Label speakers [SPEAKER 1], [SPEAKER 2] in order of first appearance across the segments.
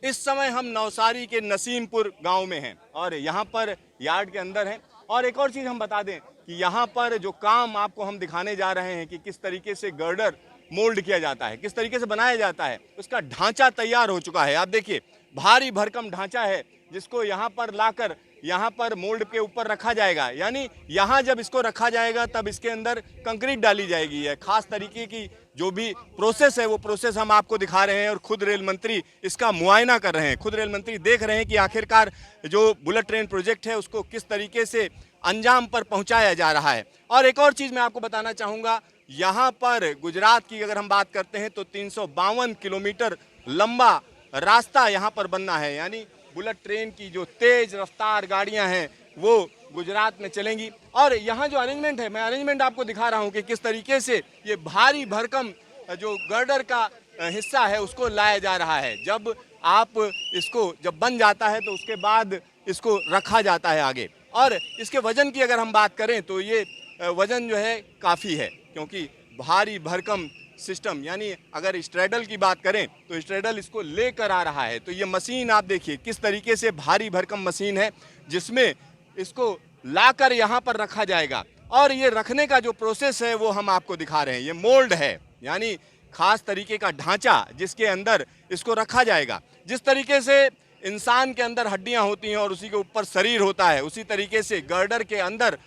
[SPEAKER 1] इस समय हम नवसारी के नसीमपुर गांव में हैं और यहाँ पर यार्ड के अंदर हैं। और एक और चीज़ हम बता दें कि यहाँ पर जो काम आपको हम दिखाने जा रहे हैं कि किस तरीके से गर्डर मोल्ड किया जाता है, किस तरीके से बनाया जाता है, उसका ढांचा तैयार हो चुका है। आप देखिए, भारी भरकम ढांचा है जिसको यहाँ पर लाकर यहाँ पर मोल्ड के ऊपर रखा जाएगा। यानी यहाँ जब इसको रखा जाएगा तब इसके अंदर कंक्रीट डाली जाएगी। है खास तरीके की जो भी प्रोसेस है वो प्रोसेस हम आपको दिखा रहे हैं और खुद रेल मंत्री इसका मुआयना कर रहे हैं। खुद रेल मंत्री देख रहे हैं कि आखिरकार जो बुलेट ट्रेन प्रोजेक्ट है उसको किस तरीके से अंजाम पर पहुंचाया जा रहा है। और एक और चीज़ मैं आपको बताना चाहूँगा, यहाँ पर गुजरात की अगर हम बात करते हैं तो 352 किलोमीटर लंबा रास्ता यहाँ पर बनना है। यानी बुलेट ट्रेन की जो तेज रफ्तार गाड़ियाँ हैं वो गुजरात में चलेंगी। और यहाँ जो अरेंजमेंट है, मैं अरेंजमेंट आपको दिखा रहा हूँ कि किस तरीके से ये भारी भरकम जो गर्डर का हिस्सा है उसको लाया जा रहा है। जब आप इसको जब बन जाता है तो उसके बाद इसको रखा जाता है आगे। और इसके वजन की अगर हम बात करें तो ये वजन जो है काफ़ी है, क्योंकि भारी भरकम सिस्टम, यानी अगर स्ट्रेडल की बात करें तो स्ट्रेडल इसको लेकर आ रहा है। तो ये मशीन आप देखिए किस तरीके से भारी भरकम मशीन है जिसमें इसको लाकर यहाँ पर रखा जाएगा। और ये रखने का जो प्रोसेस है वो हम आपको दिखा रहे हैं। ये मोल्ड है, यानी खास तरीके का ढांचा जिसके अंदर इसको रखा जाएगा। जिस तरीके से इंसान के अंदर हड्डियां होती हैं और उसी के ऊपर शरीर होता है, उसी तरीके से गर्डर के अंदर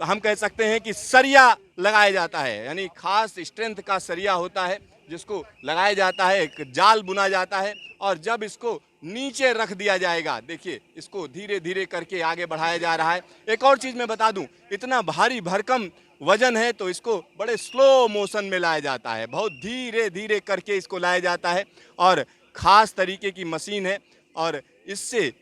[SPEAKER 1] हम कह सकते हैं कि सरिया लगाया जाता है। यानी खास स्ट्रेंथ का सरिया होता है जिसको लगाया जाता है, एक जाल बुना जाता है। और जब इसको नीचे रख दिया जाएगा, देखिए इसको धीरे धीरे करके आगे बढ़ाया जा रहा है। एक और चीज़ मैं बता दूं, इतना भारी भरकम वजन है तो इसको बड़े स्लो मोशन में लाया जाता है, बहुत धीरे धीरे करके इसको लाया जाता है। और ख़ास तरीके की मशीन है और इससे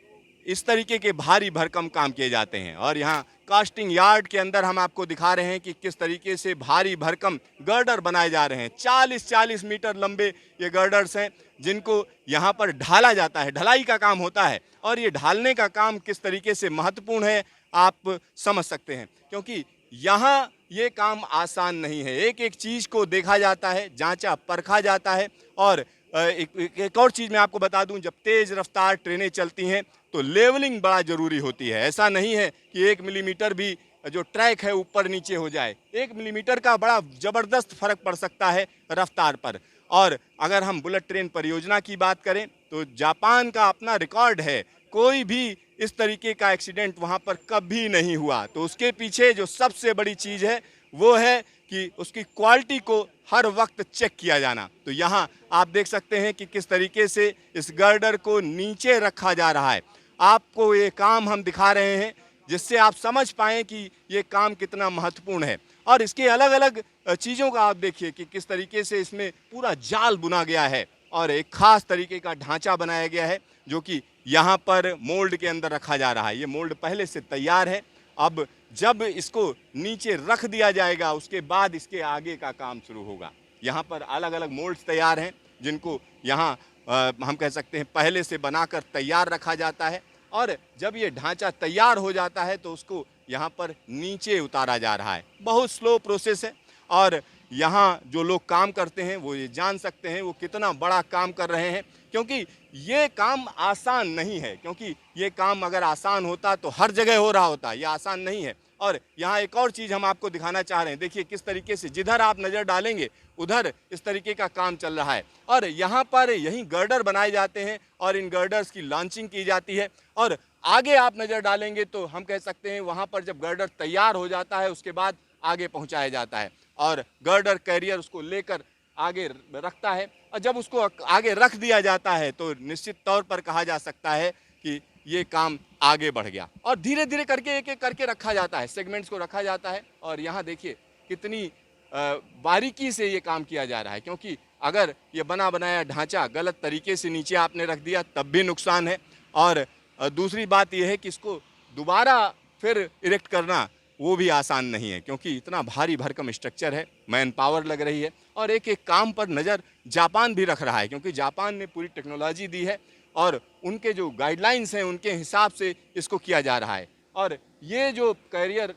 [SPEAKER 1] इस तरीके के भारी भरकम काम किए जाते हैं। और यहाँ कास्टिंग यार्ड के अंदर हम आपको दिखा रहे हैं कि किस तरीके से भारी भरकम गर्डर बनाए जा रहे हैं। 40-40 मीटर लंबे ये गर्डर्स हैं जिनको यहाँ पर ढाला जाता है, ढलाई का काम होता है। और ये ढालने का काम किस तरीके से महत्वपूर्ण है आप समझ सकते हैं, क्योंकि यहाँ ये काम आसान नहीं है। एक एक चीज़ को देखा जाता है, जांचा परखा जाता है। और एक और चीज़ मैं आपको बता दूं, जब तेज़ रफ्तार ट्रेनें चलती हैं तो लेवलिंग बड़ा ज़रूरी होती है। ऐसा नहीं है कि 1 मिलीमीटर भी जो ट्रैक है ऊपर नीचे हो जाए। 1 मिलीमीटर का बड़ा ज़बरदस्त फर्क पड़ सकता है रफ्तार पर। और अगर हम बुलेट ट्रेन परियोजना की बात करें तो जापान का अपना रिकॉर्ड है, कोई भी इस तरीके का एक्सीडेंट वहाँ पर कभी नहीं हुआ। तो उसके पीछे जो सबसे बड़ी चीज़ है वो है कि उसकी क्वालिटी को हर वक्त चेक किया जाना। तो यहाँ आप देख सकते हैं कि किस तरीके से इस गर्डर को नीचे रखा जा रहा है। आपको ये काम हम दिखा रहे हैं जिससे आप समझ पाएँ कि ये काम कितना महत्वपूर्ण है। और इसके अलग अलग चीज़ों का आप देखिए कि किस तरीके से इसमें पूरा जाल बुना गया है और एक ख़ास तरीके का ढांचा बनाया गया है जो कि यहाँ पर मोल्ड के अंदर रखा जा रहा है। ये मोल्ड पहले से तैयार है, अब जब इसको नीचे रख दिया जाएगा उसके बाद इसके आगे का काम शुरू होगा। यहाँ पर अलग अलग मोल्ड्स तैयार हैं जिनको यहाँ हम कह सकते हैं पहले से बनाकर तैयार रखा जाता है। और जब ये ढांचा तैयार हो जाता है तो उसको यहाँ पर नीचे उतारा जा रहा है। बहुत स्लो प्रोसेस है और यहाँ जो लोग काम करते हैं वो ये जान सकते हैं वो कितना बड़ा काम कर रहे हैं, क्योंकि ये काम आसान नहीं है। क्योंकि ये काम अगर आसान होता तो हर जगह हो रहा होता, ये आसान नहीं है। और यहाँ एक और चीज़ हम आपको दिखाना चाह रहे हैं, देखिए किस तरीके से जिधर आप नज़र डालेंगे उधर इस तरीके का काम चल रहा है। और यहाँ पर यहीं गर्डर बनाए जाते हैं और इन गर्डर्स की लॉन्चिंग की जाती है। और आगे आप नज़र डालेंगे तो हम कह सकते हैं वहाँ पर जब गर्डर तैयार हो जाता है उसके बाद आगे पहुँचाया जाता है और गर्डर कैरियर उसको लेकर आगे रखता है। और जब उसको आगे रख दिया जाता है तो निश्चित तौर पर कहा जा सकता है कि ये काम आगे बढ़ गया। और धीरे धीरे करके एक एक करके रखा जाता है, सेगमेंट्स को रखा जाता है। और यहाँ देखिए कितनी बारीकी से ये काम किया जा रहा है, क्योंकि अगर ये बना बनाया ढांचा गलत तरीके से नीचे आपने रख दिया तब भी नुकसान है। और दूसरी बात यह है कि इसको दोबारा फिर इरेक्ट करना वो भी आसान नहीं है, क्योंकि इतना भारी भरकम स्ट्रक्चर है, मैन पावर लग रही है। और एक एक काम पर नज़र जापान भी रख रहा है, क्योंकि जापान ने पूरी टेक्नोलॉजी दी है और उनके जो गाइडलाइंस हैं उनके हिसाब से इसको किया जा रहा है। और ये जो कैरियर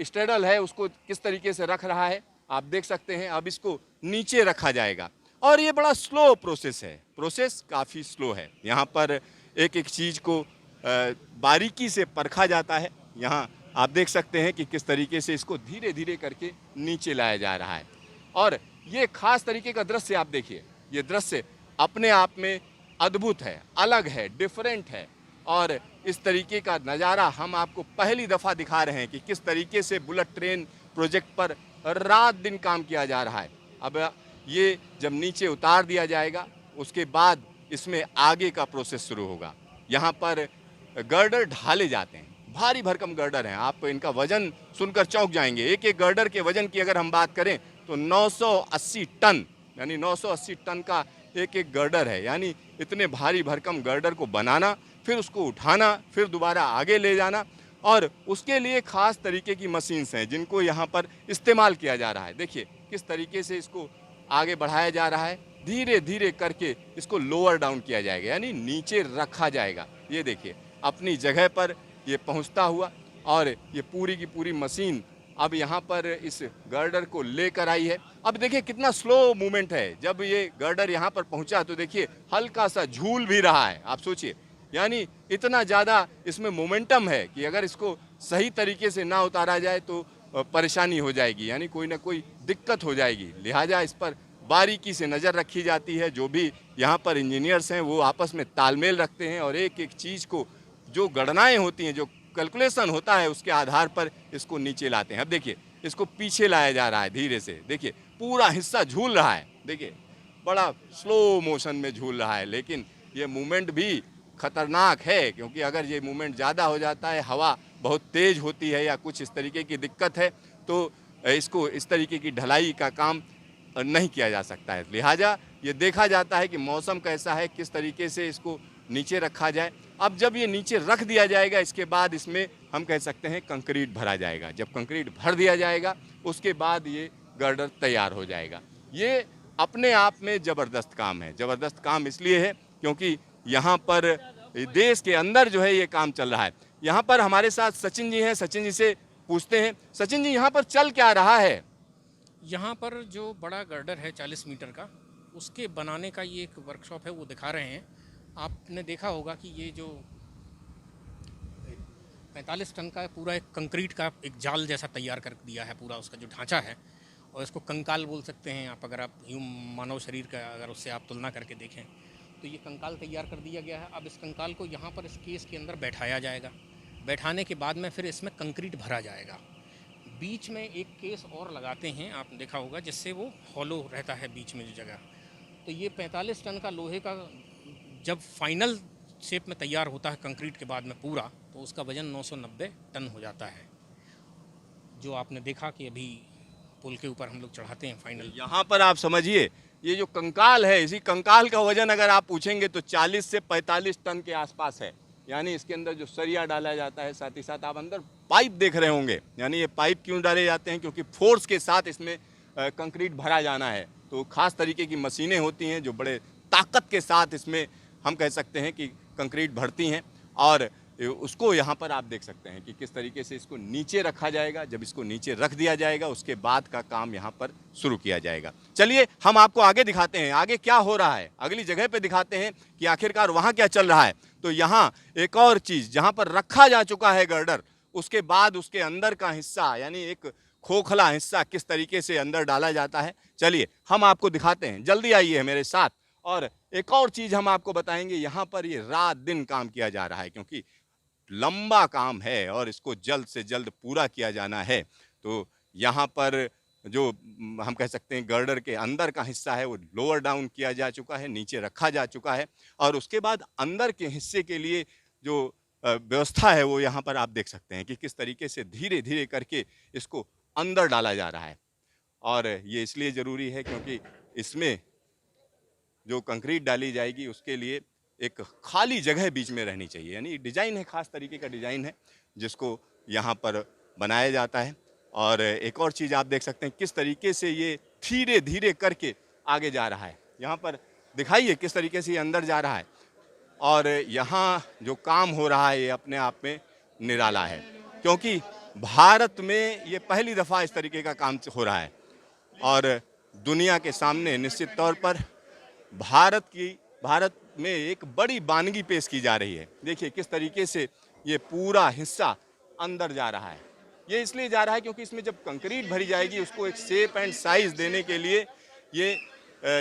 [SPEAKER 1] स्ट्रेडल है उसको किस तरीके से रख रहा है आप देख सकते हैं। अब इसको नीचे रखा जाएगा और ये बड़ा स्लो प्रोसेस है, प्रोसेस काफ़ी स्लो है। यहाँ पर एक एक चीज़ को बारीकी से परखा जाता है। यहाँ आप देख सकते हैं कि किस तरीके से इसको धीरे धीरे करके नीचे लाया जा रहा है। और ये खास तरीके का दृश्य आप देखिए, ये दृश्य अपने आप में अद्भुत है, अलग है, डिफरेंट है। और इस तरीके का नज़ारा हम आपको पहली दफ़ा दिखा रहे हैं कि किस तरीके से बुलेट ट्रेन प्रोजेक्ट पर रात दिन काम किया जा रहा है। अब ये जब नीचे उतार दिया जाएगा उसके बाद इसमें आगे का प्रोसेस शुरू होगा। यहाँ पर गर्डर ढाले जाते हैं, भारी भरकम गर्डर हैं, आप इनका वजन सुनकर चौंक जाएंगे। एक एक गर्डर के वजन की अगर हम बात करें तो 980 टन, यानी 980 टन का एक एक गर्डर है। यानी इतने भारी भरकम गर्डर को बनाना, फिर उसको उठाना, फिर दोबारा आगे ले जाना, और उसके लिए खास तरीके की मशीन्स हैं जिनको यहाँ पर इस्तेमाल किया जा रहा है। देखिए किस तरीके से इसको आगे बढ़ाया जा रहा है, धीरे धीरे करके इसको लोअर डाउन किया जाएगा, यानी नीचे रखा जाएगा। ये देखिए अपनी जगह पर ये पहुँचता हुआ, और ये पूरी की पूरी मशीन अब यहाँ पर इस गर्डर को लेकर आई है। अब देखिए कितना स्लो मूवमेंट है। जब ये गर्डर यहाँ पर पहुँचा तो देखिए हल्का सा झूल भी रहा है, आप सोचिए, यानी इतना ज़्यादा इसमें मोमेंटम है कि अगर इसको सही तरीके से ना उतारा जाए तो परेशानी हो जाएगी, यानी कोई ना कोई दिक्कत हो जाएगी। लिहाजा इस पर बारीकी से नज़र रखी जाती है। जो भी यहाँ पर इंजीनियर्स हैं वो आपस में तालमेल रखते हैं, और एक एक चीज़ को जो गणनाएँ होती हैं, जो कैलकुलेशन होता है, उसके आधार पर इसको नीचे लाते हैं। अब देखिए इसको पीछे लाया जा रहा है धीरे से, देखिए पूरा हिस्सा झूल रहा है, देखिए बड़ा स्लो मोशन में झूल रहा है। लेकिन ये मूवमेंट भी खतरनाक है, क्योंकि अगर ये मूवमेंट ज़्यादा हो जाता है, हवा बहुत तेज़ होती है या कुछ इस तरीके की दिक्कत है, तो इसको इस तरीके की ढलाई का काम नहीं किया जा सकता है। लिहाजा ये देखा जाता है कि मौसम कैसा है, किस तरीके से इसको नीचे रखा जाए। अब जब ये नीचे रख दिया जाएगा, इसके बाद इसमें हम कह सकते हैं कंक्रीट भरा जाएगा। जब कंक्रीट भर दिया जाएगा उसके बाद ये गर्डर तैयार हो जाएगा। ये अपने आप में ज़बरदस्त काम है। ज़बरदस्त काम इसलिए है क्योंकि यहाँ पर देश के अंदर जो है ये काम चल रहा है। यहाँ पर हमारे साथ सचिन जी हैं, सचिन जी से पूछते हैं। सचिन जी, यहाँ पर चल क्या रहा है?
[SPEAKER 2] यहाँ पर जो बड़ा गर्डर है 40 मीटर का, उसके बनाने का ये एक वर्कशॉप है, वो दिखा रहे हैं। आपने देखा होगा कि ये जो 45 टन का पूरा एक कंक्रीट का एक जाल जैसा तैयार कर दिया है, पूरा उसका जो ढांचा है, और इसको कंकाल बोल सकते हैं आप। अगर आप मानव शरीर का अगर उससे आप तुलना करके देखें तो ये कंकाल तैयार कर दिया गया है। अब इस कंकाल को यहाँ पर इस केस के अंदर बैठाया जाएगा। बैठाने के बाद में फिर इसमें कंक्रीट भरा जाएगा। बीच में एक केस और लगाते हैं, आपने देखा होगा, जिससे वो हॉलो रहता है बीच में जो जगह। तो ये 45 टन का लोहे का जब फाइनल शेप में तैयार होता है कंक्रीट के बाद में पूरा, तो उसका वज़न 990 टन हो जाता है। जो आपने देखा कि अभी पुल के ऊपर हम लोग चढ़ाते हैं फाइनल।
[SPEAKER 1] यहाँ पर आप समझिए, ये जो कंकाल है, इसी कंकाल का वजन अगर आप पूछेंगे तो 40 से 45 टन के आसपास है। यानी इसके अंदर जो सरिया डाला जाता है, साथ ही साथ आप अंदर पाइप देख रहे होंगे। यानी ये पाइप क्यों डाले जाते हैं? क्योंकि फोर्स के साथ इसमें कंक्रीट भरा जाना है। तो खास तरीके की मशीनें होती हैं जो बड़े ताकत के साथ इसमें हम कह सकते हैं कि कंक्रीट भरती हैं, और उसको यहाँ पर आप देख सकते हैं कि किस तरीके से इसको नीचे रखा जाएगा। जब इसको नीचे रख दिया जाएगा उसके बाद का काम यहाँ पर शुरू किया जाएगा। चलिए हम आपको आगे दिखाते हैं, आगे क्या हो रहा है, अगली जगह पे दिखाते हैं कि आखिरकार वहाँ क्या चल रहा है। तो यहाँ एक और चीज़, जहाँ पर रखा जा चुका है गर्डर, उसके बाद उसके अंदर का हिस्सा, यानी एक खोखला हिस्सा किस तरीके से अंदर डाला जाता है, चलिए हम आपको दिखाते हैं। जल्दी आइए मेरे साथ। और एक और चीज़ हम आपको बताएंगे, यहाँ पर ये रात दिन काम किया जा रहा है क्योंकि लंबा काम है और इसको जल्द से जल्द पूरा किया जाना है। तो यहाँ पर जो हम कह सकते हैं गर्डर के अंदर का हिस्सा है वो लोअर डाउन किया जा चुका है, नीचे रखा जा चुका है, और उसके बाद अंदर के हिस्से के लिए जो व्यवस्था है वो यहाँ पर आप देख सकते हैं कि किस तरीके से धीरे धीरे करके इसको अंदर डाला जा रहा है। और ये इसलिए ज़रूरी है क्योंकि इसमें जो कंक्रीट डाली जाएगी उसके लिए एक खाली जगह बीच में रहनी चाहिए। यानी डिज़ाइन है, खास तरीके का डिज़ाइन है जिसको यहाँ पर बनाया जाता है। और एक और चीज़ आप देख सकते हैं किस तरीके से ये धीरे धीरे करके आगे जा रहा है। यहाँ पर दिखाइए किस तरीके से ये अंदर जा रहा है, और यहाँ जो काम हो रहा है ये अपने आप में निराला है, क्योंकि भारत में ये पहली दफ़ा इस तरीके का काम हो रहा है। और दुनिया के सामने निश्चित तौर पर भारत में एक बड़ी वानगी पेश की जा रही है। देखिए किस तरीके से ये पूरा हिस्सा अंदर जा रहा है। ये इसलिए जा रहा है क्योंकि इसमें जब कंक्रीट भरी जाएगी उसको एक शेप एंड साइज देने के लिए ये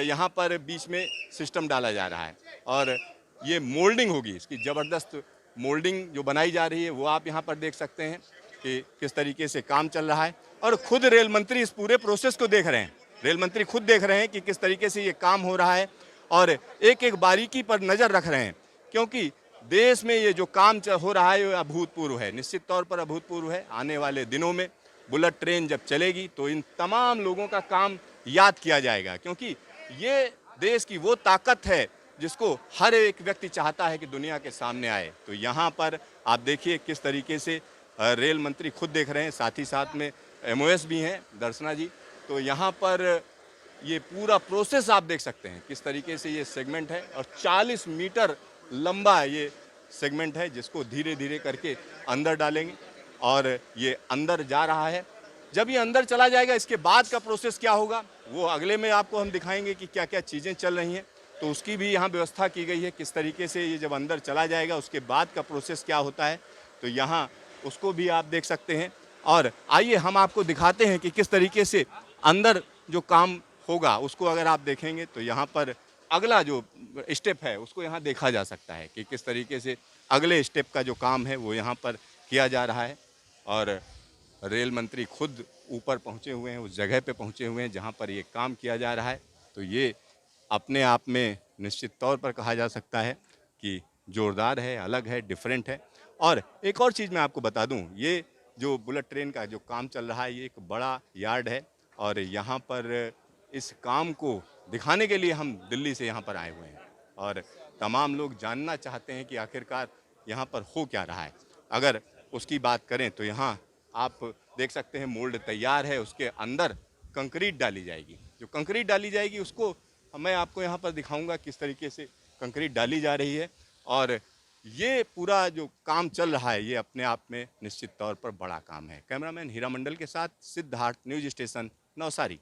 [SPEAKER 1] यहाँ पर बीच में सिस्टम डाला जा रहा है और ये मोल्डिंग होगी। इसकी ज़बरदस्त मोल्डिंग जो बनाई जा रही है वो आप यहाँ पर देख सकते हैं कि किस तरीके से काम चल रहा है और खुद रेल मंत्री इस पूरे प्रोसेस को देख रहे हैं। रेल मंत्री खुद देख रहे हैं कि किस तरीके से ये काम हो रहा है और एक एक बारीकी पर नज़र रख रहे हैं, क्योंकि देश में ये जो काम हो रहा है ये अभूतपूर्व है, निश्चित तौर पर अभूतपूर्व है। आने वाले दिनों में बुलेट ट्रेन जब चलेगी तो इन तमाम लोगों का काम याद किया जाएगा, क्योंकि ये देश की वो ताकत है जिसको हर एक व्यक्ति चाहता है कि दुनिया के सामने आए। तो यहाँ पर आप देखिए किस तरीके से रेल मंत्री खुद देख रहे हैं, साथ ही साथ में MOS भी हैं दर्शना जी। तो यहाँ पर ये पूरा प्रोसेस आप देख सकते हैं किस तरीके से ये सेगमेंट है और 40 मीटर लंबा ये सेगमेंट है जिसको धीरे धीरे करके अंदर डालेंगे और ये अंदर जा रहा है। जब ये अंदर चला जाएगा इसके बाद का प्रोसेस क्या होगा वो अगले में आपको हम दिखाएंगे कि क्या क्या चीज़ें चल रही हैं। तो उसकी भी यहाँ व्यवस्था की गई है, किस तरीके से ये जब अंदर चला जाएगा उसके बाद का प्रोसेस क्या होता है, तो यहाँ उसको भी आप देख सकते हैं। और आइए हम आपको दिखाते हैं कि किस तरीके से अंदर जो काम होगा उसको अगर आप देखेंगे तो यहाँ पर अगला जो स्टेप है उसको यहाँ देखा जा सकता है कि किस तरीके से अगले स्टेप का जो काम है वो यहाँ पर किया जा रहा है। और रेल मंत्री खुद ऊपर पहुँचे हुए हैं, उस जगह पे पहुँचे हुए हैं जहाँ पर ये काम किया जा रहा है। तो ये अपने आप में निश्चित तौर पर कहा जा सकता है कि ज़ोरदार है, अलग है, डिफरेंट है। और एक और चीज़ मैं आपको बता दूं, ये जो बुलेट ट्रेन का जो काम चल रहा है ये एक बड़ा यार्ड है और यहाँ पर इस काम को दिखाने के लिए हम दिल्ली से यहाँ पर आए हुए हैं और तमाम लोग जानना चाहते हैं कि आखिरकार यहाँ पर हो क्या रहा है। अगर उसकी बात करें तो यहाँ आप देख सकते हैं मोल्ड तैयार है, उसके अंदर कंक्रीट डाली जाएगी। जो कंक्रीट डाली जाएगी उसको मैं आपको यहाँ पर दिखाऊंगा किस तरीके से कंक्रीट डाली जा रही है। और ये पूरा जो काम चल रहा है ये अपने आप में निश्चित तौर पर बड़ा काम है। कैमरामैन हीरा मंडल के साथ सिद्धार्थ, न्यूज़ स्टेशन, नवसारी।